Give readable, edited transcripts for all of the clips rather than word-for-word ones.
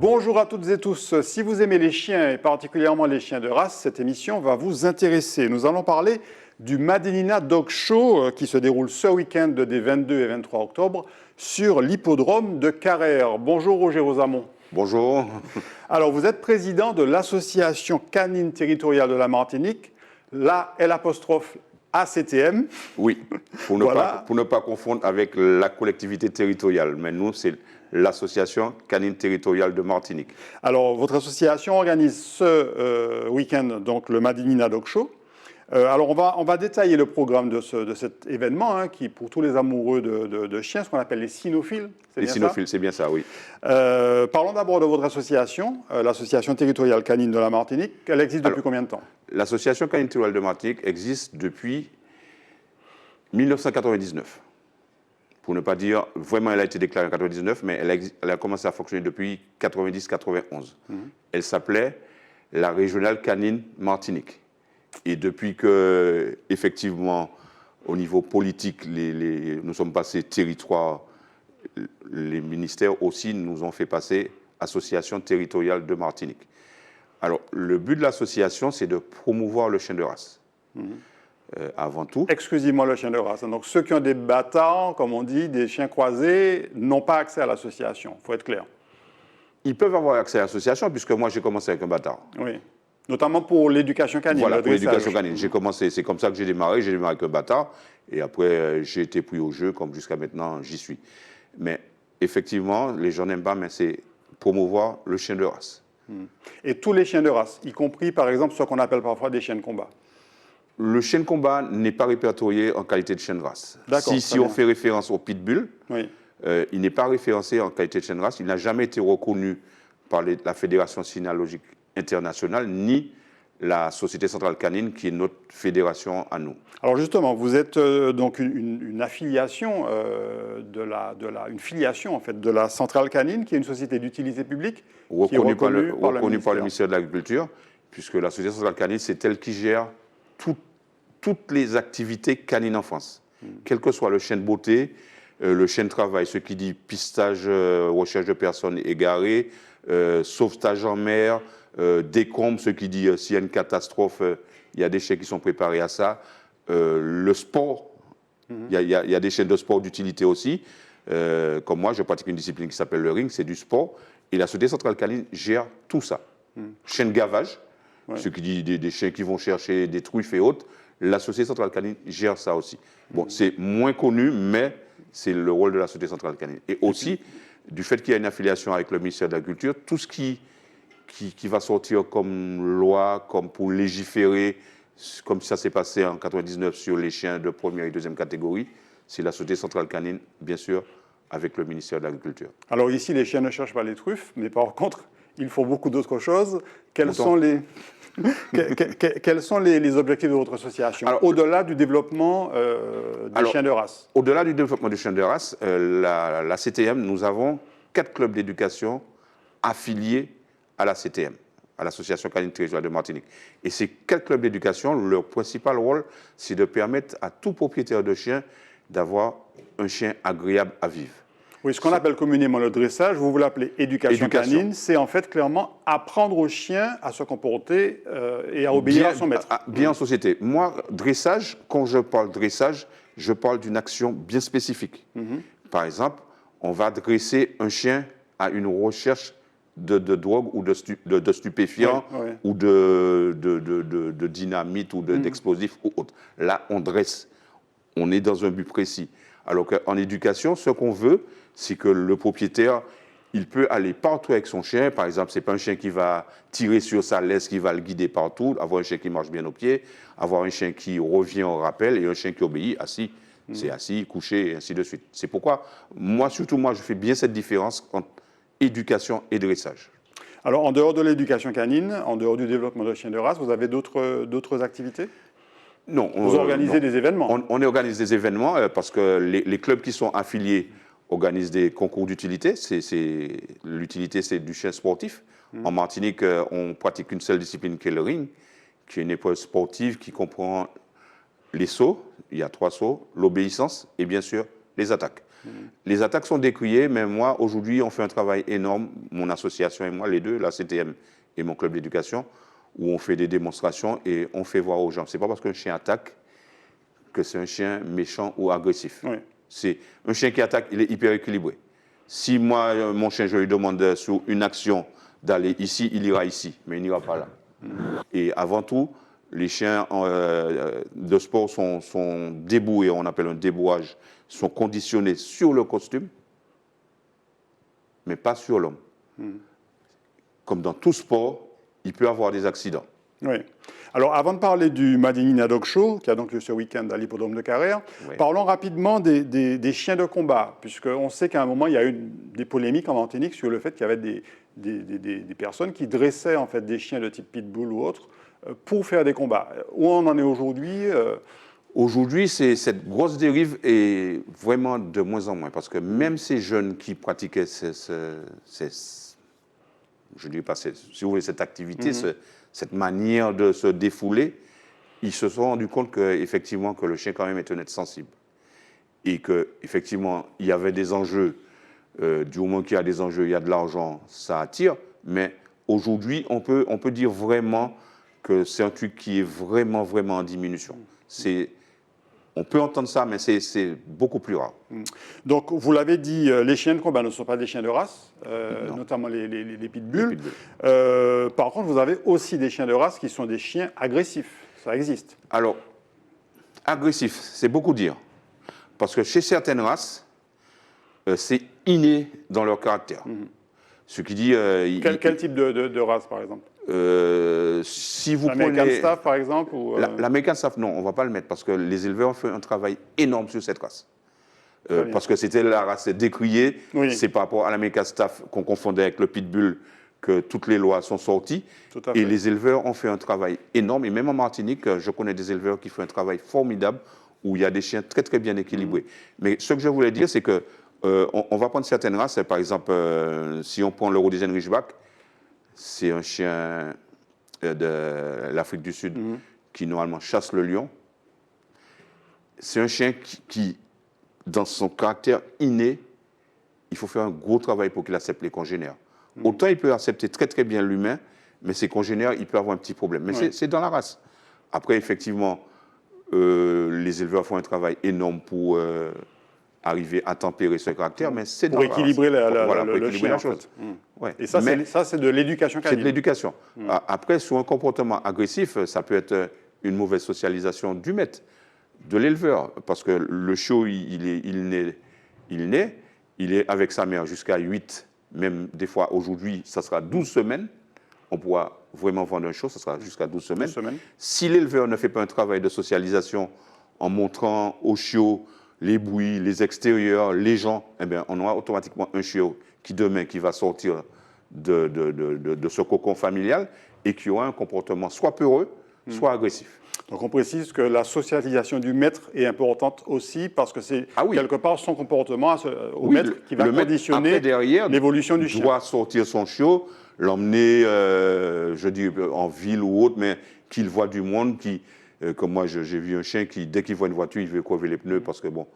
Bonjour à toutes et tous. Si vous aimez les chiens et particulièrement les chiens de race, cette émission va vous intéresser. Nous allons parler du Madinina Dog Show qui se déroule ce week-end des 22 et 23 octobre sur l'hippodrome de Carrère. Bonjour Roger Rosamond. Bonjour. Alors vous êtes président de l'association canine territoriale de la Martinique, la l'ACTM. Oui, pour ne pas confondre avec la collectivité territoriale. Mais nous, c'est l'association canine territoriale de Martinique. Alors votre association organise ce week-end donc le Madinina Dog Show. Alors on va détailler le programme de cet événement qui, pour tous les amoureux de chiens, ce qu'on appelle les cynophiles. Les cynophiles, c'est bien ça, oui. Parlons d'abord de votre association, l'association territoriale canine de la Martinique. Elle existe depuis combien de temps? L'association canine territoriale de Martinique existe depuis 1999. Pour ne pas dire, vraiment elle a été déclarée en 1999, mais elle a commencé à fonctionner depuis 90-91. Elle s'appelait la Régionale Canine Martinique. Et depuis que, effectivement, au niveau politique, nous sommes passés territoire, les ministères aussi nous ont fait passer Association territoriale de Martinique. Alors, le but de l'association, c'est de promouvoir le chien de race. Avant tout. Exclusivement le chien de race. Donc, ceux qui ont des bâtards, comme on dit, des chiens croisés, n'ont pas accès à l'association. Il faut être clair. Ils peuvent avoir accès à l'association, puisque moi, j'ai commencé avec un bâtard. Oui. Notamment pour l'éducation canine. Voilà, pour l'éducation canine. J'ai commencé, c'est comme ça que j'ai démarré avec un bâtard, et après, j'ai été pris au jeu, comme jusqu'à maintenant, j'y suis. Mais effectivement, les gens n'aiment pas, mais c'est promouvoir le chien de race. Et tous les chiens de race, y compris, par exemple, ce qu'on appelle parfois des chiens de combat. Le chien de combat n'est pas répertorié en qualité de chien de race. Si on fait référence au pitbull, oui. Il n'est pas référencé en qualité de chien de race. Il n'a jamais été reconnu par la Fédération cynologique internationale, ni la Société centrale canine, qui est notre fédération à nous. Alors justement, vous êtes donc une affiliation, une filiation en fait de la centrale canine, qui est une société d'utilité publique, reconnue par le ministère de l'Agriculture, puisque la Société centrale canine, c'est elle qui gère toutes les activités canines en France, quel que soit le chien de beauté, le chien de travail, ce qui dit pistage, recherche de personnes égarées, sauvetage en mer, décombres, ce qui dit s'il y a une catastrophe, il y a des chiens qui sont préparés à ça. Le sport, il y a des chiens de sport d'utilité aussi. Comme moi, je pratique une discipline qui s'appelle le ring, c'est du sport. Et la Société centrale canine gère tout ça. Chien de gavage, ce qui dit des chiens qui vont chercher des truffes et autres. La Société centrale canine gère ça aussi. Bon, c'est moins connu, mais c'est le rôle de la Société centrale canine. Et aussi, du fait qu'il y a une affiliation avec le ministère de l'Agriculture, tout ce qui va sortir comme loi, comme pour légiférer, comme ça s'est passé en 1999 sur les chiens de première et deuxième catégorie, c'est la Société centrale canine, bien sûr, avec le ministère de l'Agriculture. Alors ici, les chiens ne cherchent pas les truffes, mais par contre, ils font beaucoup d'autres choses. Quels sont les objectifs de votre association, au-delà du développement des chiens de race? Au-delà du développement des chiens de race, la CTM, nous avons 4 clubs d'éducation affiliés à la CTM, à l'Association canine territoriale de Martinique. Et ces 4 clubs d'éducation, leur principal rôle, c'est de permettre à tout propriétaire de chien d'avoir un chien agréable à vivre. Oui, ce qu'on appelle communément le dressage, vous l'appelez éducation canine, c'est en fait clairement apprendre au chien à se comporter et à obéir à son maître. Bien en société. Moi, dressage, quand je parle dressage, je parle d'une action bien spécifique. Par exemple, on va dresser un chien à une recherche de drogue ou de stupéfiants ou de dynamite ou d'explosifs ou autre. Là, on dresse. On est dans un but précis. Alors qu'en éducation, ce qu'on veut, c'est que le propriétaire, il peut aller partout avec son chien. Par exemple, ce n'est pas un chien qui va tirer sur sa laisse, qui va le guider partout. Avoir un chien qui marche bien aux pieds, avoir un chien qui revient au rappel et un chien qui obéit, assis. C'est assis, couché, et ainsi de suite. C'est pourquoi, moi, je fais bien cette différence entre éducation et dressage. Alors, en dehors de l'éducation canine, en dehors du développement de chiens de race, vous avez d'autres activités? Non. Vous organisez des événements? On organise des événements parce que les clubs qui sont affiliés organisent des concours d'utilité. L'utilité, c'est du chien sportif. En Martinique, on pratique une seule discipline qui est le ring, qui est une épreuve sportive qui comprend les sauts, il y a 3 sauts, l'obéissance et bien sûr les attaques. Les attaques sont décriées, mais moi, aujourd'hui, on fait un travail énorme, mon association et moi, les deux, la CTM et mon club d'éducation, où on fait des démonstrations et on fait voir aux gens. Ce n'est pas parce qu'un chien attaque que c'est un chien méchant ou agressif. Oui. C'est un chien qui attaque, il est hyper équilibré. Si moi, mon chien, je lui demande sur une action d'aller ici, il ira ici, mais il n'ira pas là. Et avant tout, les chiens de sport sont déboués, on appelle un débouage, sont conditionnés sur le costume, mais pas sur l'homme. Comme dans tout sport, il peut y avoir des accidents. Oui. Alors, avant de parler du Madinina Dog Show, qui a donc lieu ce week-end à l'hippodrome de Carrère, oui, parlons rapidement des chiens de combat, puisqu'on sait qu'à un moment, il y a eu des polémiques en Martinique sur le fait qu'il y avait des personnes qui dressaient en fait des chiens de type pitbull ou autre pour faire des combats. Où on en est aujourd'hui Aujourd'hui, cette grosse dérive est vraiment de moins en moins, parce que même ces jeunes qui pratiquaient je dis pas, si vous voulez, cette activité, cette manière de se défouler, ils se sont rendus compte qu'effectivement, que le chien quand même est un être sensible. Et qu'effectivement, il y avait des enjeux. Du moment qu'il y a des enjeux, il y a de l'argent, ça attire. Mais aujourd'hui, on peut dire vraiment que c'est un truc qui est vraiment, vraiment en diminution. On peut entendre ça, mais c'est beaucoup plus rare. Donc, vous l'avez dit, les chiens de combat ne sont pas des chiens de race, notamment les pitbulls. Par contre, vous avez aussi des chiens de race qui sont des chiens agressifs. Ça existe. Alors, agressif, c'est beaucoup dire. Parce que chez certaines races, c'est inné dans leur caractère. Ce qui dit... Quel type de race, par exemple si vous L'American Staff, par exemple L'American Staff, non, on ne va pas le mettre parce que les éleveurs ont fait un travail énorme sur cette race. Parce que c'était la race décriée. Oui. C'est par rapport à l'American Staff qu'on confondait avec le Pitbull que toutes les lois sont sorties. Et les éleveurs ont fait un travail énorme. Et même en Martinique, je connais des éleveurs qui font un travail formidable où il y a des chiens très, très bien équilibrés. Mais ce que je voulais dire, c'est que on va prendre certaines races. Par exemple, si on prend le Rhodesian Ridgeback, c'est un chien de l'Afrique du Sud qui, normalement, chasse le lion. C'est un chien qui, dans son caractère inné, il faut faire un gros travail pour qu'il accepte les congénères. Autant il peut accepter très, très bien l'humain, mais ses congénères, il peut avoir un petit problème. Mais c'est dans la race. Après, effectivement, les éleveurs font un travail énorme pour arriver à tempérer ce caractère, mais c'est pour équilibrer le chien, la chose. Ouais. Et ça, c'est de l'éducation canine. C'est de l'éducation. Après, sur un comportement agressif, ça peut être une mauvaise socialisation du maître, de l'éleveur, parce que le chiot, il est avec sa mère jusqu'à 8, même des fois aujourd'hui, ça sera 12 semaines. On pourra vraiment vendre un chiot, ça sera jusqu'à 12 semaines. Si l'éleveur ne fait pas un travail de socialisation en montrant au chiot les bruits, les extérieurs, les gens, eh bien, on aura automatiquement un chiot qui demain qui va sortir de ce cocon familial et qui aura un comportement soit peureux, soit agressif. Donc on précise que la socialisation du maître est importante aussi parce que c'est quelque part son comportement au maître qui va conditionner l'évolution du chien. Il doit sortir son chiot, l'emmener, je dis en ville ou autre, mais qu'il voit du monde, comme moi j'ai vu un chien qui, dès qu'il voit une voiture, il veut crever les pneus parce que bon...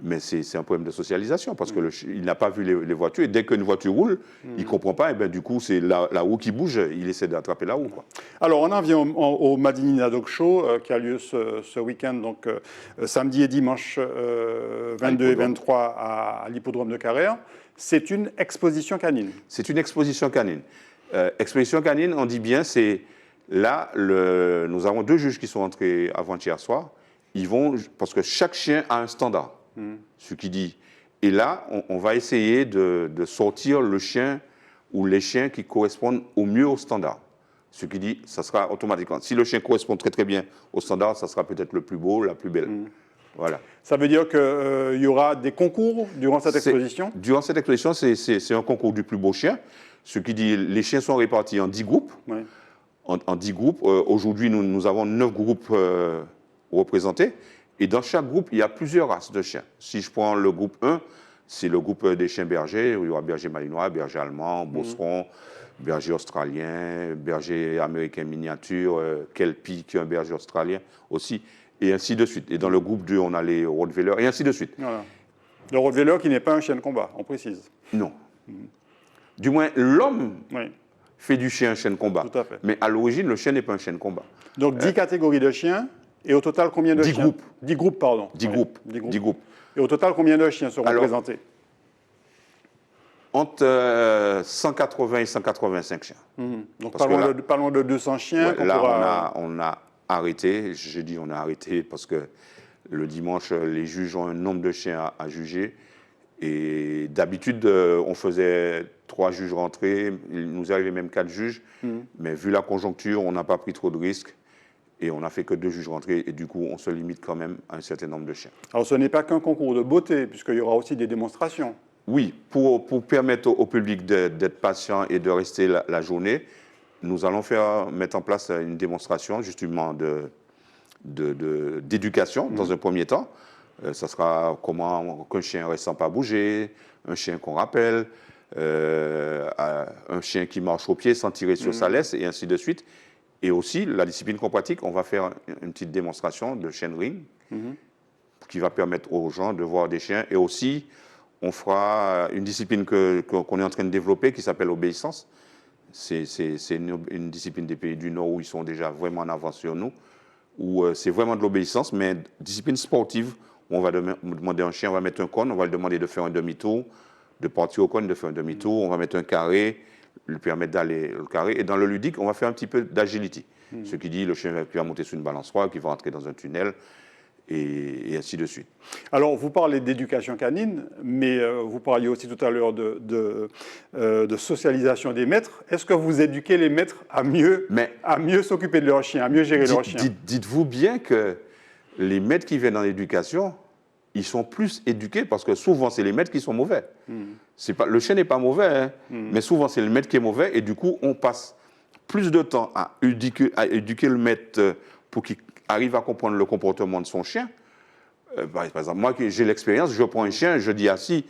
Mais c'est un problème de socialisation parce qu'il n'a pas vu les voitures et dès qu'une voiture roule, il ne comprend pas et bien du coup c'est la roue qui bouge, il essaie d'attraper la roue. Quoi. Alors on en vient au Madinina Dog Show qui a lieu ce week-end, donc samedi et dimanche 22 et 23 à l'hippodrome de Carrère. C'est une exposition canine. C'est une exposition canine. Exposition canine, on dit bien, c'est là, nous avons 2 juges qui sont entrés avant-hier soir. Ils vont, parce que chaque chien a un standard. Ce qui dit. Et là, on va essayer de sortir le chien ou les chiens qui correspondent au mieux au standard. Ce qui dit, ça sera automatiquement. Si le chien correspond très très bien au standard, ça sera peut-être le plus beau, la plus belle. Voilà. Ça veut dire qu'il y aura des concours durant cette exposition ? Durant cette exposition, c'est un concours du plus beau chien. Ce qui dit, les chiens sont répartis en 10 groupes. En 10 groupes. Aujourd'hui, nous avons 9 groupes représentés. Et dans chaque groupe, il y a plusieurs races de chiens. Si je prends le groupe 1, c'est le groupe des chiens bergers, où il y aura berger malinois, berger allemand, bosseron, berger australien, berger américain miniature, kelpie, qui est un berger australien aussi, et ainsi de suite. Et dans le groupe 2, on a les rottweilers, et ainsi de suite. Voilà. Le Rottweiler qui n'est pas un chien de combat, on précise. Non. Du moins, l'homme Oui, fait du chien un chien de combat. tout à fait. Mais à l'origine, le chien n'est pas un chien de combat. Donc 10 catégories de chiens, et au total, combien de 10 chiens? groupes. 10 groupes, pardon. 10 Oui, groupes. 10 groupes. 10 groupes. Et au total, combien de chiens seront Alors, présentés? Entre 180 et 185 chiens. Donc Parce pas loin de 200 chiens ouais, qu'on là, pourra... on a arrêté. J'ai dit on a arrêté parce que le dimanche, les juges ont un nombre de chiens à juger. Et d'habitude, on faisait 3 juges rentrés. Il nous arrivait même 4 juges. Mais vu la conjoncture, on n'a pas pris trop de risques. Et on n'a fait que 2 juges rentrés. Et du coup, on se limite quand même à un certain nombre de chiens. Alors ce n'est pas qu'un concours de beauté, puisqu'il y aura aussi des démonstrations. Oui, pour permettre au public d'être patient et de rester la journée, nous allons mettre en place une démonstration justement d'éducation dans un premier temps. Ça sera comment qu'un chien reste sans pas bouger, un chien qu'on rappelle, un chien qui marche au pied sans tirer sur sa laisse et ainsi de suite. Et aussi, la discipline qu'on pratique, on va faire une petite démonstration de chain ring qui va permettre aux gens de voir des chiens. Et aussi, on fera une discipline qu'on est en train de développer qui s'appelle l'obéissance. C'est une discipline des pays du Nord où ils sont déjà vraiment en avance sur nous, où c'est vraiment de l'obéissance, mais discipline sportive, où on va demander à un chien, on va mettre un cône, on va lui demander de faire un demi-tour, de partir au cône, de faire un demi-tour, on va mettre un carré, lui permettre d'aller au carré. Et dans le ludique, on va faire un petit peu d'agility. Ce qui dit le chien va monter sur une balançoire, qui va entrer dans un tunnel, et ainsi de suite. Alors, vous parlez d'éducation canine, mais vous parliez aussi tout à l'heure de socialisation des maîtres. Est-ce que vous éduquez les maîtres à mieux s'occuper de leurs chiens, à mieux gérer leurs chiens? Dites-vous bien que les maîtres qui viennent dans l'éducation, ils sont plus éduqués parce que souvent, c'est les maîtres qui sont mauvais. Le chien n'est pas mauvais, hein, mais souvent, c'est le maître qui est mauvais et du coup, on passe plus de temps à éduquer le maître pour qu'il arrive à comprendre le comportement de son chien. Par exemple, moi, j'ai l'expérience, je prends un chien, je dis assis,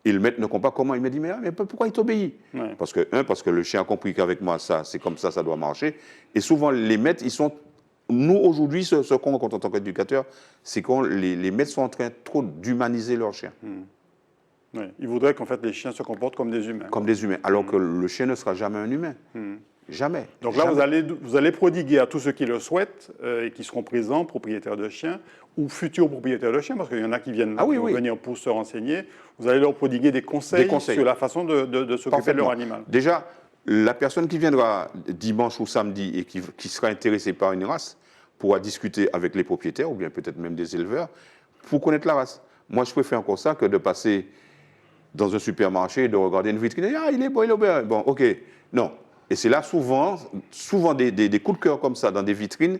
et le maître ne comprend pas comment. Il me dit, mais pourquoi il t'obéit? Ouais. Parce que le chien a compris qu'avec moi, c'est comme ça doit marcher. Et souvent, les maîtres, nous, aujourd'hui, ce qu'on rencontre en tant qu'éducateur, c'est que les maîtres sont en train trop d'humaniser leurs chiens. Ouais. Ils voudraient qu'en fait, les chiens se comportent comme des humains. Comme des humains, alors que le chien ne sera jamais un humain. Jamais. Donc là, vous allez prodiguer à tous ceux qui le souhaitent et qui seront présents, propriétaires de chiens ou futurs propriétaires de chiens, parce qu'il y en a qui viennent venir pour se renseigner, vous allez leur prodiguer des conseils sur la façon de s'occuper de leur animal. Déjà, la personne qui viendra dimanche ou samedi et qui sera intéressée par une race pourra discuter avec les propriétaires ou bien peut-être même des éleveurs pour connaître la race. Moi, je préfère encore ça que de passer dans un supermarché et de regarder une vitrine et il est bon, il est bien. Bon, ok. Non. Et c'est là souvent des coups de cœur comme ça dans des vitrines,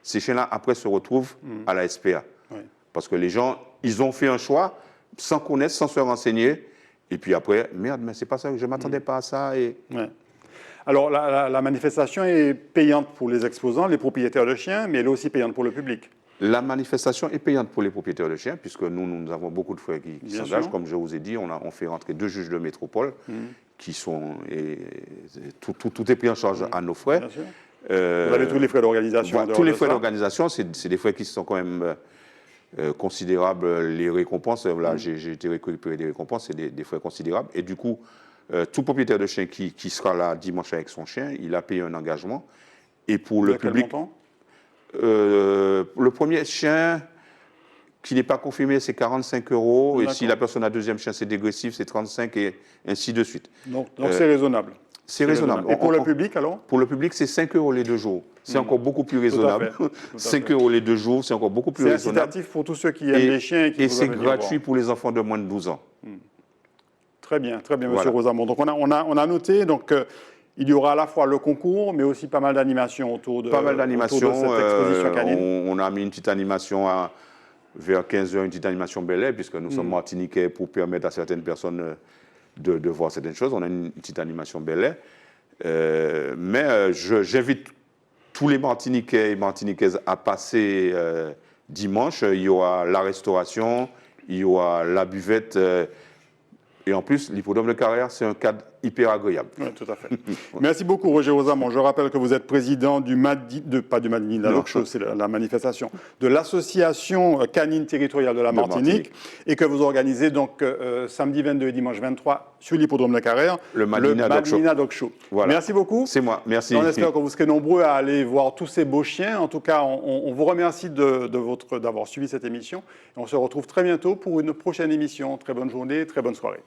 ces chiens-là après se retrouvent à la SPA. Oui. Parce que les gens, ils ont fait un choix sans connaître, sans se renseigner. Et puis après, merde, mais c'est pas ça, je ne m'attendais pas à ça. Et... Ouais. Alors la manifestation est payante pour les exposants, les propriétaires de chiens, mais elle est aussi payante pour le public. La manifestation est payante pour les propriétaires de chiens, puisque nous avons beaucoup de frères qui s'engagent. Comme je vous ai dit, on fait rentrer 2 juges de métropole qui sont... tout est pris en charge à nos frais. Vous avez tous les frais d'organisation. Tous les frais d'organisation, c'est des frais qui sont quand même considérables. Les récompenses, là, j'ai été récupérer des récompenses, c'est des frais considérables. Et du coup, tout propriétaire de chien qui sera là dimanche avec son chien, il a payé un engagement. Et pour le public... Quel montant ? Le premier chien qui n'est pas confirmé, c'est 45 €. Et si la personne a un deuxième chien, c'est dégressif, c'est 35 et ainsi de suite. Donc c'est raisonnable. C'est raisonnable. Et pour le public, alors ? Pour le public, c'est 5 € les 2 jours. C'est encore beaucoup plus raisonnable. 5 € les 2 jours, c'est encore beaucoup plus raisonnable. C'est incitatif pour tous ceux qui aiment les chiens. Et c'est gratuit pour les enfants de moins de 12 ans. Très bien, Monsieur Rosamond. Donc on a noté... il y aura à la fois le concours, mais aussi pas mal d'animations autour de cette exposition canine. On a mis une petite animation vers 15 h, une petite animation Bel Air, puisque nous sommes martiniquais pour permettre à certaines personnes de voir certaines choses. On a une petite animation Bel Air. Mais j'invite tous les Martiniquais et Martiniquaises à passer dimanche. Il y aura la restauration, il y aura la buvette. Et en plus, l'hippodrome de Carrière, c'est un cadre hyper agréable. Oui, tout à fait. Merci beaucoup, Roger Rosamond. Je rappelle que vous êtes président pas du Madinina Dog Show, c'est la manifestation, de l'association canine territoriale de la Martinique, et que vous organisez donc samedi 22 et dimanche 23 sur l'hippodrome de Carrère, le Madinina Dog Show. Voilà. Merci beaucoup. C'est moi, merci. On espère que vous serez nombreux à aller voir tous ces beaux chiens. En tout cas, on vous remercie d'avoir suivi cette émission. Et on se retrouve très bientôt pour une prochaine émission. Très bonne journée, très bonne soirée.